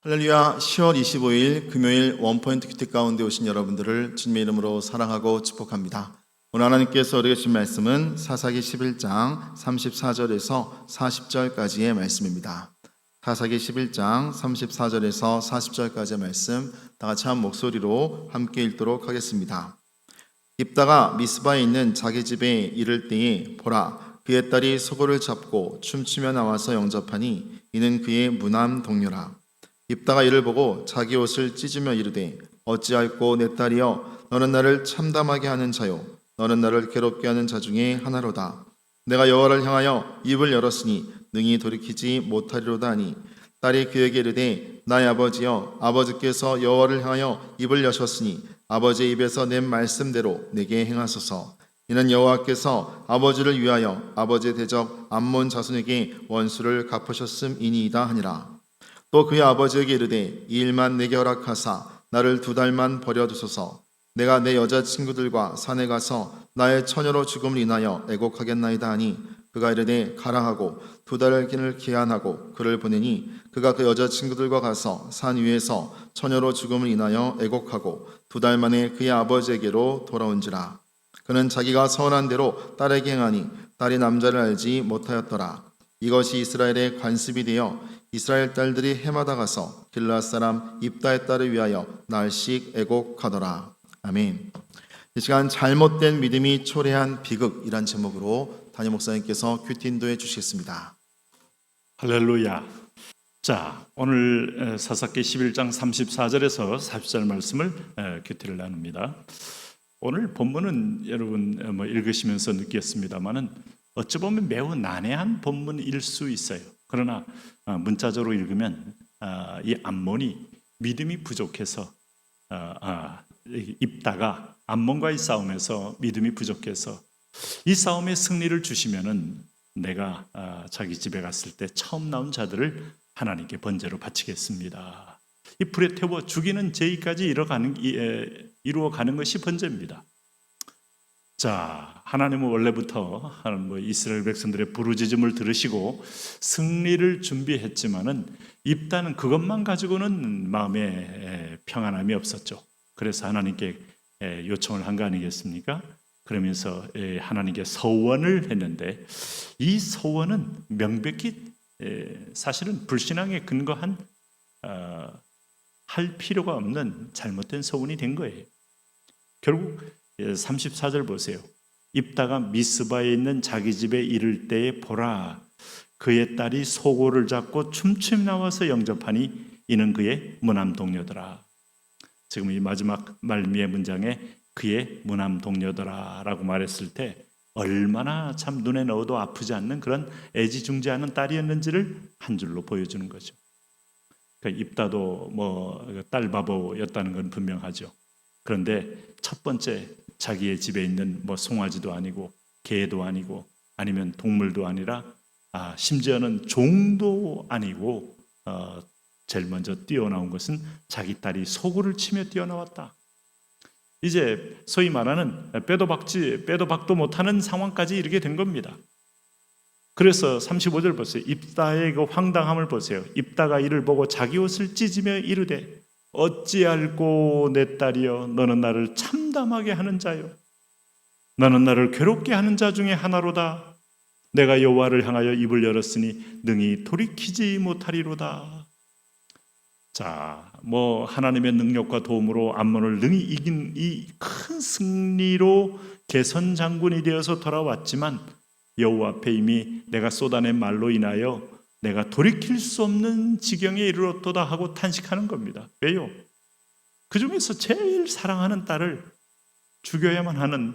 할렐루야. 10월 25일 금요일 원포인트 큐티 가운데 오신 여러분들을 주님의 이름으로 사랑하고 축복합니다. 오늘 하나님께서 우리에게 주신 말씀은 사사기 11장 34절에서 40절까지의 말씀입니다. 사사기 11장 34절에서 40절까지의 말씀 다 같이 한 목소리로 함께 읽도록 하겠습니다. 입다가 미스바에 있는 자기 집에 이를 때에 보라, 그의 딸이 소고를 잡고 춤추며 나와서 영접하니 이는 그의 무남 동료라. 입다가 이를 보고 자기 옷을 찢으며 이르되 어찌할꼬 내 딸이여, 너는 나를 참담하게 하는 자요 너는 나를 괴롭게 하는 자 중에 하나로다. 내가 여호와를 향하여 입을 열었으니 능히 돌이키지 못하리로다 하니 딸이 그에게 이르되 나의 아버지여, 아버지께서 여호와를 향하여 입을 여셨으니 아버지의 입에서 낸 말씀대로 내게 행하소서. 이는 여호와께서 아버지를 위하여 아버지의 대적 암몬 자손에게 원수를 갚으셨음이니이다 하니라. 또 그의 아버지에게 이르되 이 일만 내게 허락하사 나를 2달만 버려두소서. 내가 내 여자친구들과 산에 가서 나의 처녀로 죽음을 인하여 애곡하겠나이다 하니 그가 이르되 가라 하고 2달을 기한하고 그를 보내니 그가 그 여자친구들과 가서 산 위에서 처녀로 죽음을 인하여 애곡하고 2달 만에 그의 아버지에게로 돌아온지라. 그는 자기가 서원한 대로 딸에게 행하니 딸이 남자를 알지 못하였더라. 이것이 이스라엘의 관습이 되어 이스라엘 딸들이 해마다 가서 길르앗 사람 입다의 딸을 위하여 날씩 애곡하더라. 아멘. 이 시간 잘못된 믿음이 초래한 비극이란 제목으로 담임 목사님께서 큐티 인도해 주시겠습니다. 할렐루야. 자, 오늘 사사기 11장 34절에서 40절 말씀을 큐티를 나눕니다. 오늘 본문은 여러분 읽으시면서 느꼈습니다만은 어찌 보면 매우 난해한 본문일 수 있어요. 그러나 문자적으로 읽으면 이 암몬이 믿음이 부족해서 입다가 암몬과의 싸움에서 믿음이 부족해서 이 싸움에 승리를 주시면은 내가 자기 집에 갔을 때 처음 나온 자들을 하나님께 번제로 바치겠습니다. 이 불에 태워 죽이는 제의까지 이루어가는 것이 번제입니다. 자, 하나님은 원래부터 이스라엘 백성들의 부르짖음을 들으시고 승리를 준비했지만은 입다는 그것만 가지고는 마음에 평안함이 없었죠. 그래서 하나님께 요청을 한 거 아니겠습니까? 그러면서 하나님께 서원을 했는데 이 서원은 명백히 사실은 불신앙에 근거한 할 필요가 없는 잘못된 서원이 된 거예요. 결국 34절 보세요. 입다가 미스바에 있는 자기 집에 이를 때에 보라, 그의 딸이 소고를 잡고 춤추며 나와서 영접하니 이는 그의 무남 동료더라. 지금 이 마지막 말미의 문장에 그의 무남 동료더라 라고 말했을 때 얼마나 참 눈에 넣어도 아프지 않는 그런 애지중지하는 딸이었는지를 한 줄로 보여주는 거죠. 그러니까 입다도 딸 바보였다는 건 분명하죠. 그런데 첫 번째 자기의 집에 있는 송아지도 아니고 개도 아니고 아니면 동물도 아니라 심지어는 종도 아니고 제일 먼저 뛰어나온 것은 자기 딸이 소고를 치며 뛰어나왔다. 이제 소위 말하는 빼도 박도 못하는 상황까지 이르게 된 겁니다. 그래서 35절 보세요. 입다의 그 황당함을 보세요. 입다가 이를 보고 자기 옷을 찢으며 이르되 어찌할꼬 내 딸이여, 너는 나를 참담하게 하는 자요 너는 나를 괴롭게 하는 자 중에 하나로다. 내가 여호와를 향하여 입을 열었으니 능히 돌이키지 못하리로다. 자, 하나님의 능력과 도움으로 암몬을 능히 이긴 이 큰 승리로 개선 장군이 되어서 돌아왔지만 여호와 앞에 이미 내가 쏟아낸 말로 인하여 내가 돌이킬 수 없는 지경에 이르렀도다 하고 탄식하는 겁니다. 왜요? 그 중에서 제일 사랑하는 딸을 죽여야만 하는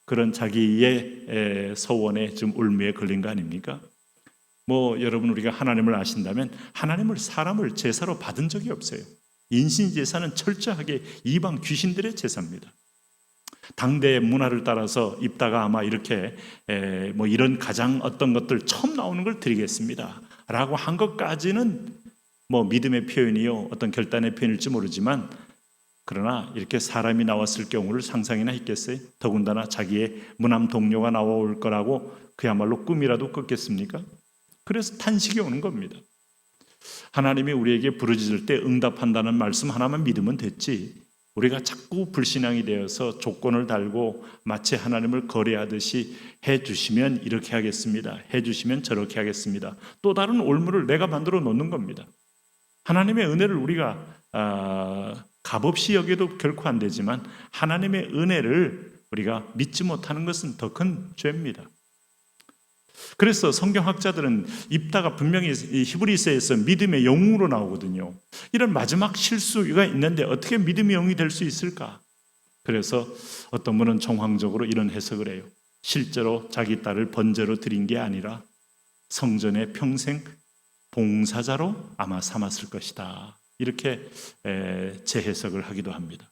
그런 자기의 서원에 지금 울미에 걸린 거 아닙니까? 여러분 우리가 하나님을 아신다면 하나님을 사람을 제사로 받은 적이 없어요. 인신제사는 철저하게 이방 귀신들의 제사입니다. 당대의 문화를 따라서 입다가 아마 이렇게 이런 가장 어떤 것들 처음 나오는 걸 드리겠습니다 라고 한 것까지는 믿음의 표현이요 어떤 결단의 표현일지 모르지만 그러나 이렇게 사람이 나왔을 경우를 상상이나 했겠어요? 더군다나 자기의 무남 동료가 나올 거라고 그야말로 꿈이라도 꿨겠습니까? 그래서 탄식이 오는 겁니다. 하나님이 우리에게 부르짖을 때 응답한다는 말씀 하나만 믿으면 됐지, 우리가 자꾸 불신앙이 되어서 조건을 달고 마치 하나님을 거래하듯이 해주시면 이렇게 하겠습니다, 해주시면 저렇게 하겠습니다, 또 다른 올무를 내가 만들어 놓는 겁니다. 하나님의 은혜를 우리가 값없이 여겨도 결코 안 되지만 하나님의 은혜를 우리가 믿지 못하는 것은 더 큰 죄입니다. 그래서 성경학자들은 입다가 분명히 히브리서에서 믿음의 영웅으로 나오거든요. 이런 마지막 실수가 있는데 어떻게 믿음의 영웅이 될 수 있을까? 그래서 어떤 분은 정황적으로 이런 해석을 해요. 실제로 자기 딸을 번제로 드린 게 아니라 성전의 평생 봉사자로 아마 삼았을 것이다, 이렇게 재해석을 하기도 합니다.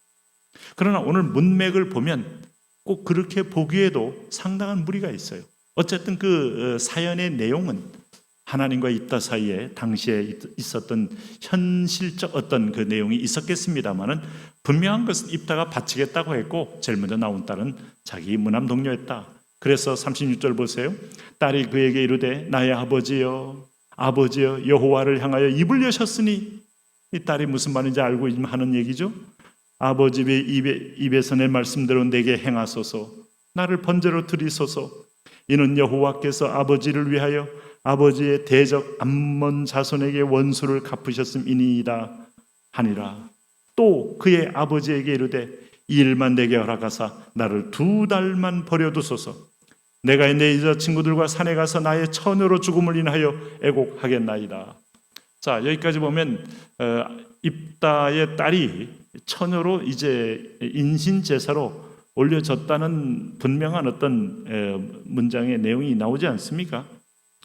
그러나 오늘 문맥을 보면 꼭 그렇게 보기에도 상당한 무리가 있어요. 어쨌든 그 사연의 내용은 하나님과 입다 사이에 당시에 있었던 현실적 어떤 그 내용이 있었겠습니다만은 분명한 것은 입다가 바치겠다고 했고 제일 먼저 나온 딸은 자기 무남 동료였다. 그래서 36절 보세요. 딸이 그에게 이르되 나의 아버지여, 아버지여, 여호와를 향하여 입을 여셨으니, 이 딸이 무슨 말인지 알고 하는 얘기죠. 아버지의 입에서 내 말씀대로 내게 행하소서, 나를 번제로 드리소서. 이는 여호와께서 아버지를 위하여 아버지의 대적 암몬 자손에게 원수를 갚으셨음이니이다 하니라. 또 그의 아버지에게 이르되 이 일만 내게 허락하사 나를 2달만 버려두소서. 내가 내 여자 친구들과 산에 가서 나의 처녀로 죽음을 인하여 애곡하겠나이다. 자, 여기까지 보면 입다의 딸이 처녀로 이제 인신 제사로 올려졌다는 분명한 어떤 문장의 내용이 나오지 않습니까?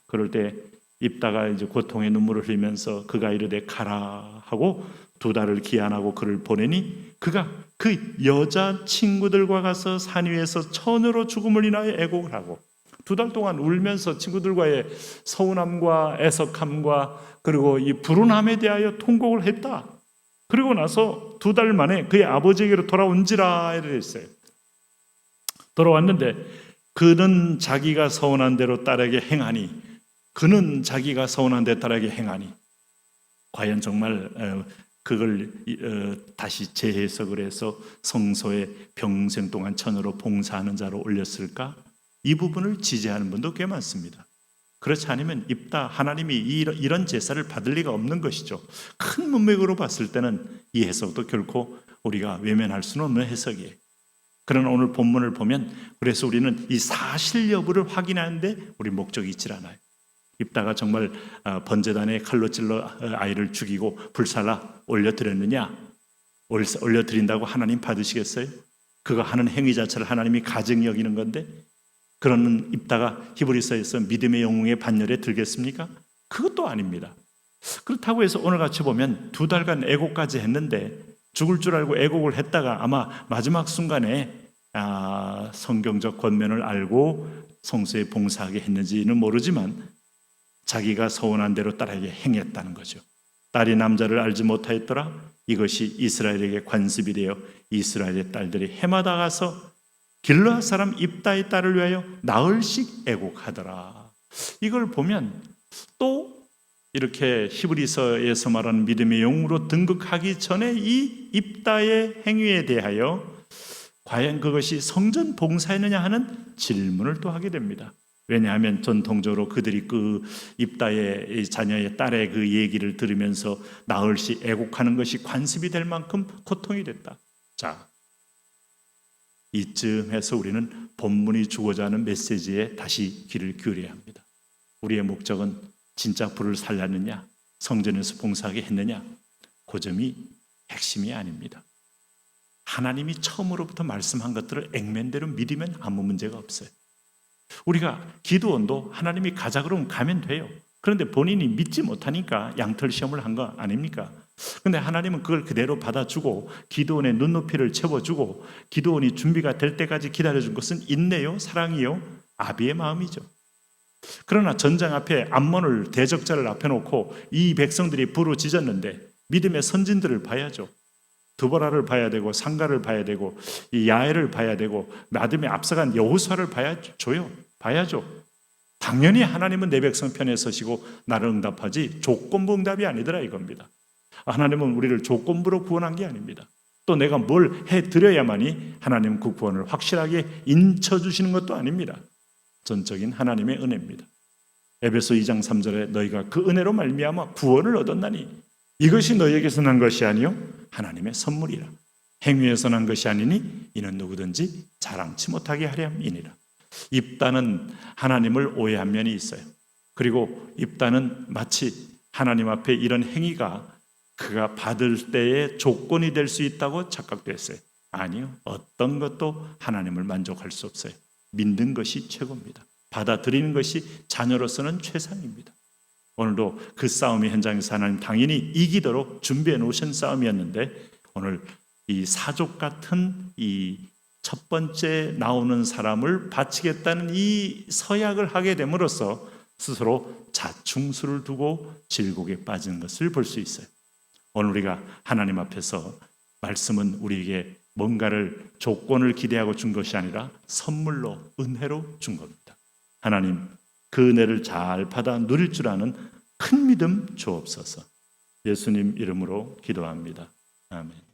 그럴 때 입다가 이제 고통의 눈물을 흘리면서 그가 이르되 가라 하고 2달을 기한하고 그를 보내니 그가 그 여자 친구들과 가서 산 위에서 처녀로 죽음을 인하여 애곡을 하고 2달 동안 울면서 친구들과의 서운함과 애석함과 그리고 이 불운함에 대하여 통곡을 했다. 그리고 나서 2달 만에 그의 아버지에게로 돌아온지라 이렇게 했어요. 돌아왔는데 그는 자기가 서운한 대로 딸에게 행하니, 그는 자기가 서운한 대로 딸에게 행하니, 과연 정말 그걸 다시 재해석을 해서 성소에 평생 동안 처녀로 봉사하는 자로 올렸을까? 이 부분을 지지하는 분도 꽤 많습니다. 그렇지 않으면 입다 하나님이 이런 제사를 받을 리가 없는 것이죠. 큰 문맥으로 봤을 때는 이 해석도 결코 우리가 외면할 수는 없는 해석이에요. 그러나 오늘 본문을 보면 그래서 우리는 이 사실 여부를 확인하는데 우리 목적이 있질 않아요. 입다가 정말 번제단에 칼로 찔러 아이를 죽이고 불살라 올려드렸느냐? 올려드린다고 하나님 받으시겠어요? 그가 하는 행위 자체를 하나님이 가증히 여기는 건데 그런 입다가 히브리서에서 믿음의 영웅의 반열에 들겠습니까? 그것도 아닙니다. 그렇다고 해서 오늘 같이 보면 2달간 애곡까지 했는데 죽을 줄 알고 애곡을 했다가 아마 마지막 순간에 성경적 권면을 알고 성소에 봉사하게 했는지는 모르지만 자기가 서운한 대로 딸에게 행했다는 거죠. 딸이 남자를 알지 못하였더라. 이것이 이스라엘에게 관습이 되어 이스라엘의 딸들이 해마다 가서 길르앗 사람 입다의 딸을 위하여 나흘씩 애곡하더라. 이걸 보면 또 이렇게 히브리서에서 말하는 믿음의 영웅으로 등극하기 전에 이 입다의 행위에 대하여 과연 그것이 성전 봉사였느냐 하는 질문을 또 하게 됩니다. 왜냐하면 전통적으로 그들이 그 입다의 자녀의 딸의 그 얘기를 들으면서 나흘씩 애곡하는 것이 관습이 될 만큼 고통이 됐다. 자, 이쯤에서 우리는 본문이 주고자 하는 메시지에 다시 귀를 기울여야 합니다. 우리의 목적은 진짜 불을 살렸느냐, 성전에서 봉사하게 했느냐, 그 점이 핵심이 아닙니다. 하나님이 처음으로부터 말씀한 것들을 액면대로 믿으면 아무 문제가 없어요. 우리가 기드온도 하나님이 가자 그러면 가면 돼요. 그런데 본인이 믿지 못하니까 양털 시험을 한 거 아닙니까? 그런데 하나님은 그걸 그대로 받아주고 기드온의 눈높이를 채워주고 기드온이 준비가 될 때까지 기다려준 것은 인내요, 사랑이요, 아비의 마음이죠. 그러나 전장 앞에 암몬을 대적자를 앞에 놓고 이 백성들이 부르짖었는데 믿음의 선진들을 봐야죠. 드보라를 봐야 되고 상가를 봐야 되고 이 야엘을 봐야 되고 믿음에 앞서간 여호수아를 봐야죠. 당연히 하나님은 내 백성 편에 서시고 나를 응답하지 조건부 응답이 아니더라 이겁니다. 하나님은 우리를 조건부로 구원한 게 아닙니다. 또 내가 뭘 해드려야만이 하나님 그 구원을 확실하게 인쳐주시는 것도 아닙니다. 전적인 하나님의 은혜입니다. 에베소 2장 3절에 너희가 그 은혜로 말미암아 구원을 얻었나니 이것이 너희에게서 난 것이 아니요 하나님의 선물이라. 행위에서 난 것이 아니니 이는 누구든지 자랑치 못하게 하려 함이니라. 입다는 하나님을 오해한 면이 있어요. 그리고 입다는 마치 하나님 앞에 이런 행위가 그가 받을 때의 조건이 될 수 있다고 착각됐어요. 아니요. 어떤 것도 하나님을 만족할 수 없어요. 믿는 것이 최고입니다. 받아들이는 것이 자녀로서는 최상입니다. 오늘도 그 싸움의 현장에서 하나님 당연히 이기도록 준비해 놓으신 싸움이었는데 오늘 이 사족 같은 이 첫 번째 나오는 사람을 바치겠다는 이 서약을 하게 됨으로써 스스로 자충수를 두고 질곡에 빠진 것을 볼 수 있어요. 오늘 우리가 하나님 앞에서 말씀은 우리에게 뭔가를 조건을 기대하고 준 것이 아니라 선물로 은혜로 준 겁니다. 하나님 그 은혜를 잘 받아 누릴 줄 아는 큰 믿음 주옵소서. 예수님 이름으로 기도합니다. 아멘.